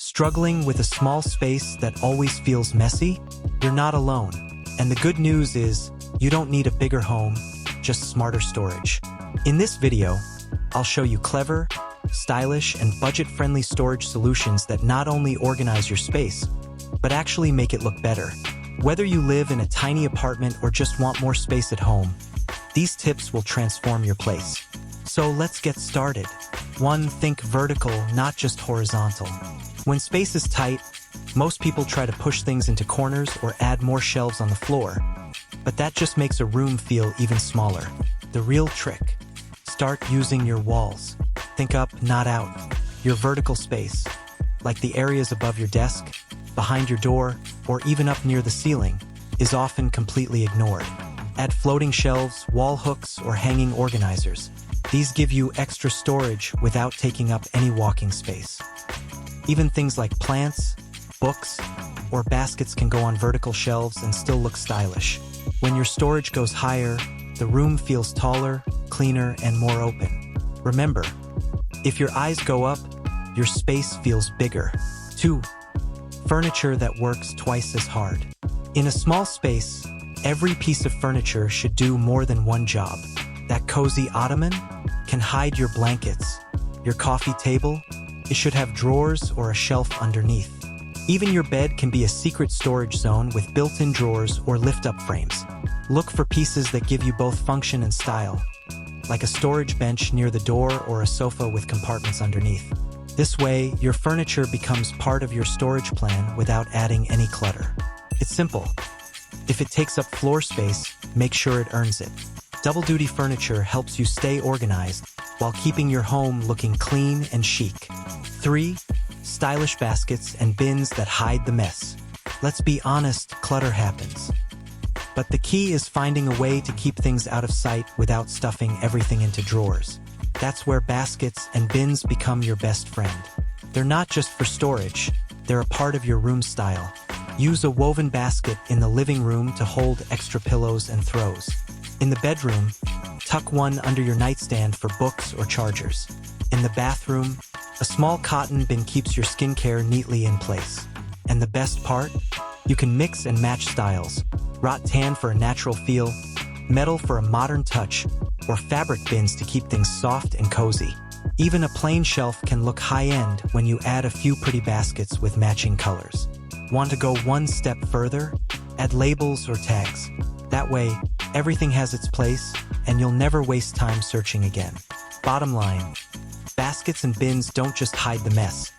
Struggling with a small space that always feels messy? You're not alone. And the good news is, you don't need a bigger home, just smarter storage. In this video, I'll show you clever, stylish, and budget-friendly storage solutions that not only organize your space, but actually make it look better. Whether you live in a tiny apartment or just want more space at home, these tips will transform your place. So let's get started. 1. Think vertical, not just horizontal. When space is tight, most people try to push things into corners or add more shelves on the floor, but that just makes a room feel even smaller. The real trick: start using your walls. Think up, not out. Your vertical space, like the areas above your desk, behind your door, or even up near the ceiling, is often completely ignored. Add floating shelves, wall hooks, or hanging organizers. These give you extra storage without taking up any walking space. Even things like plants, books, or baskets can go on vertical shelves and still look stylish. When your storage goes higher, the room feels taller, cleaner, and more open. Remember, if your eyes go up, your space feels bigger. 2. Furniture that works twice as hard. In a small space, every piece of furniture should do more than one job. That cozy ottoman can hide your blankets. Your coffee table, it should have drawers or a shelf underneath. Even your bed can be a secret storage zone with built-in drawers or lift-up frames. Look for pieces that give you both function and style, like a storage bench near the door or a sofa with compartments underneath. This way, your furniture becomes part of your storage plan without adding any clutter. It's simple. If it takes up floor space, make sure it earns it. Double-duty furniture helps you stay organized while keeping your home looking clean and chic. 3. Stylish baskets and bins that hide the mess. Let's be honest, clutter happens. But the key is finding a way to keep things out of sight without stuffing everything into drawers. That's where baskets and bins become your best friend. They're not just for storage, they're a part of your room style. Use a woven basket in the living room to hold extra pillows and throws. In the bedroom, tuck one under your nightstand for books or chargers. In the bathroom, a small cotton bin keeps your skincare neatly in place. And the best part? You can mix and match styles. Rattan for a natural feel, metal for a modern touch, or fabric bins to keep things soft and cozy. Even a plain shelf can look high-end when you add a few pretty baskets with matching colors. Want to go one step further? Add labels or tags. That way, everything has its place, and you'll never waste time searching again. Bottom line, baskets and bins don't just hide the mess,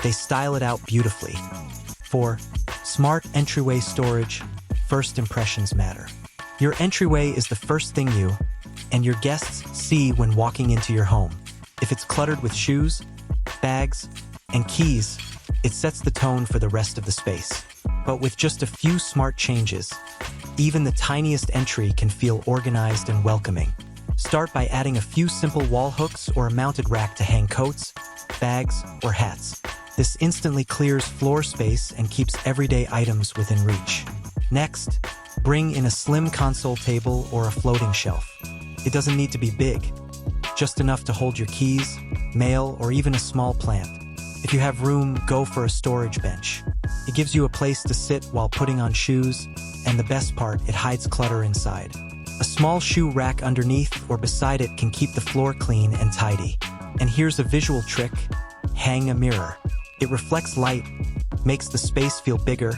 they style it out beautifully. 4. Smart entryway storage. First impressions matter. Your entryway is the first thing you and your guests see when walking into your home. If it's cluttered with shoes, bags, and keys, it sets the tone for the rest of the space. But with just a few smart changes, even the tiniest entry can feel organized and welcoming. Start by adding a few simple wall hooks or a mounted rack to hang coats, bags, or hats. This instantly clears floor space and keeps everyday items within reach. Next, bring in a slim console table or a floating shelf. It doesn't need to be big, just enough to hold your keys, mail, or even a small plant. If you have room, go for a storage bench. It gives you a place to sit while putting on shoes, and the best part, it hides clutter inside. A small shoe rack underneath or beside it can keep the floor clean and tidy. And here's a visual trick: hang a mirror. It reflects light, makes the space feel bigger,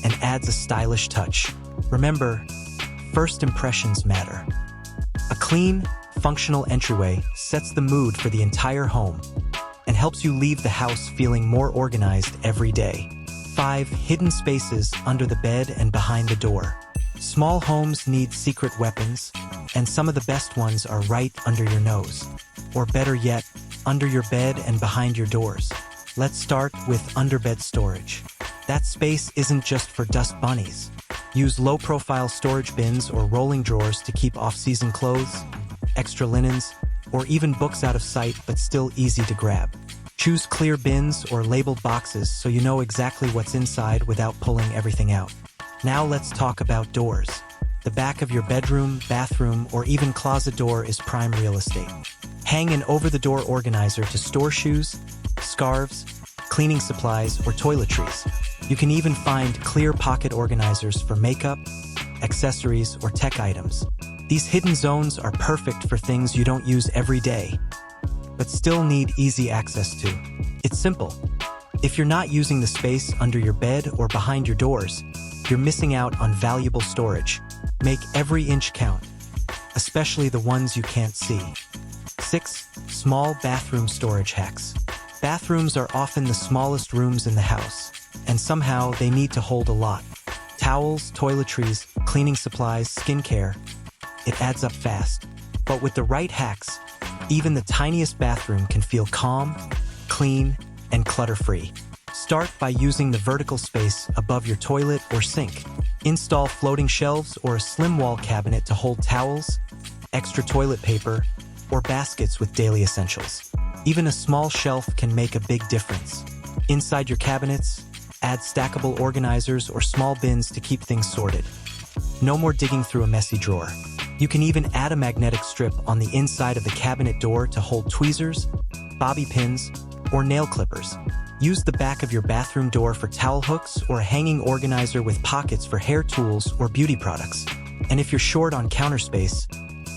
and adds a stylish touch. Remember, first impressions matter. A clean, functional entryway sets the mood for the entire home and helps you leave the house feeling more organized every day. 5. Hidden spaces under the bed and behind the door. Small homes need secret weapons, and some of the best ones are right under your nose. Or better yet, under your bed and behind your doors. Let's start with underbed storage. That space isn't just for dust bunnies. Use low-profile storage bins or rolling drawers to keep off-season clothes, extra linens, or even books out of sight but still easy to grab. Choose clear bins or labeled boxes so you know exactly what's inside without pulling everything out. Now let's talk about doors. The back of your bedroom, bathroom, or even closet door is prime real estate. Hang an over-the-door organizer to store shoes, scarves, cleaning supplies, or toiletries. You can even find clear pocket organizers for makeup, accessories, or tech items. These hidden zones are perfect for things you don't use every day, but still need easy access to. It's simple. If you're not using the space under your bed or behind your doors, you're missing out on valuable storage. Make every inch count, especially the ones you can't see. 6. Small bathroom storage hacks. Bathrooms are often the smallest rooms in the house, and somehow they need to hold a lot. Towels, toiletries, cleaning supplies, skincare. It adds up fast. But with the right hacks, even the tiniest bathroom can feel calm, clean, and clutter-free. Start by using the vertical space above your toilet or sink. Install floating shelves or a slim wall cabinet to hold towels, extra toilet paper, or baskets with daily essentials. Even a small shelf can make a big difference. Inside your cabinets, add stackable organizers or small bins to keep things sorted. No more digging through a messy drawer. You can even add a magnetic strip on the inside of the cabinet door to hold tweezers, bobby pins, or nail clippers. Use the back of your bathroom door for towel hooks or a hanging organizer with pockets for hair tools or beauty products. And if you're short on counter space,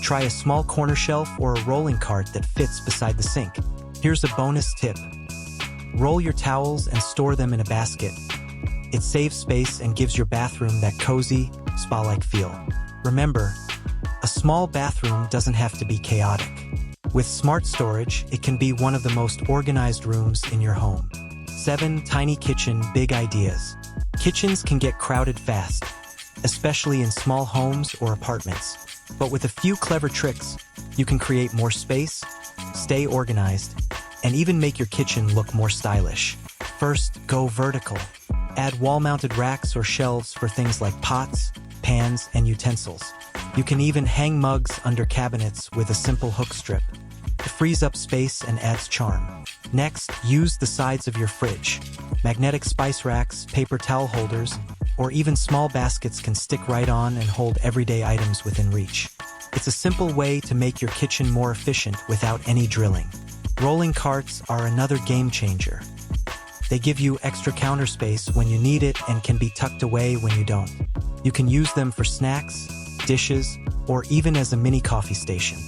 try a small corner shelf or a rolling cart that fits beside the sink. Here's a bonus tip. Roll your towels and store them in a basket. It saves space and gives your bathroom that cozy, spa-like feel. Remember, a small bathroom doesn't have to be chaotic. With smart storage, it can be one of the most organized rooms in your home. 7. Tiny kitchen, big ideas. Kitchens can get crowded fast, especially in small homes or apartments. But with a few clever tricks, you can create more space, stay organized, and even make your kitchen look more stylish. First, go vertical. Add wall-mounted racks or shelves for things like pots, pans, and utensils. You can even hang mugs under cabinets with a simple hook strip. It frees up space and adds charm. Next, use the sides of your fridge. Magnetic spice racks, paper towel holders, or even small baskets can stick right on and hold everyday items within reach. It's a simple way to make your kitchen more efficient without any drilling. Rolling carts are another game changer. They give you extra counter space when you need it and can be tucked away when you don't. You can use them for snacks, dishes, or even as a mini coffee station.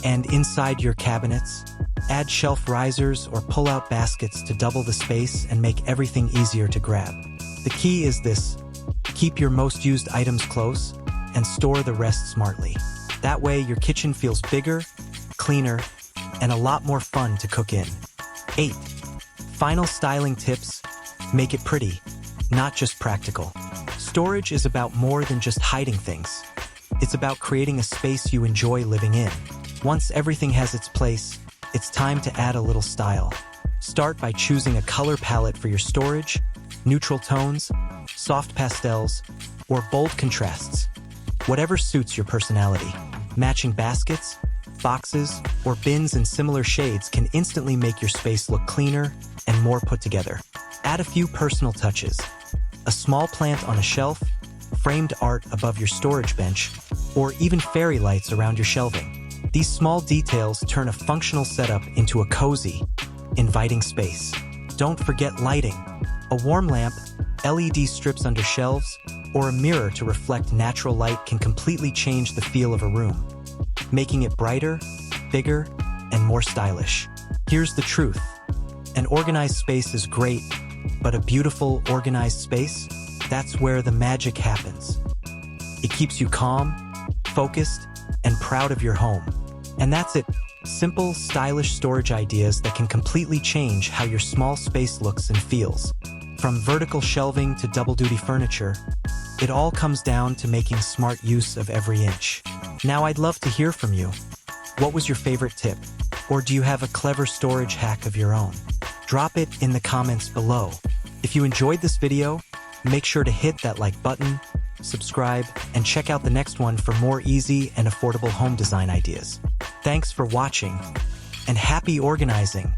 And inside your cabinets, add shelf risers or pull-out baskets to double the space and make everything easier to grab. The key is this: keep your most used items close and store the rest smartly. That way, your kitchen feels bigger, cleaner, and a lot more fun to cook in. 8. Final styling tips: make it pretty, not just practical. Storage is about more than just hiding things. It's about creating a space you enjoy living in. Once everything has its place, it's time to add a little style. Start by choosing a color palette for your storage: neutral tones, soft pastels, or bold contrasts. Whatever suits your personality. Matching baskets, boxes, or bins in similar shades can instantly make your space look cleaner and more put together. Add a few personal touches: a small plant on a shelf, framed art above your storage bench, or even fairy lights around your shelving. These small details turn a functional setup into a cozy, inviting space. Don't forget lighting. A warm lamp, LED strips under shelves, or a mirror to reflect natural light can completely change the feel of a room, making it brighter, bigger, and more stylish. Here's the truth: an organized space is great, but a beautiful, organized space, that's where the magic happens. It keeps you calm, focused, and proud of your home. And that's it. Simple, stylish storage ideas that can completely change how your small space looks and feels. From vertical shelving to double-duty furniture, it all comes down to making smart use of every inch. Now I'd love to hear from you. What was your favorite tip? Or do you have a clever storage hack of your own? Drop it in the comments below. If you enjoyed this video, make sure to hit that like button, subscribe, and check out the next one for more easy and affordable home design ideas. Thanks for watching, and happy organizing!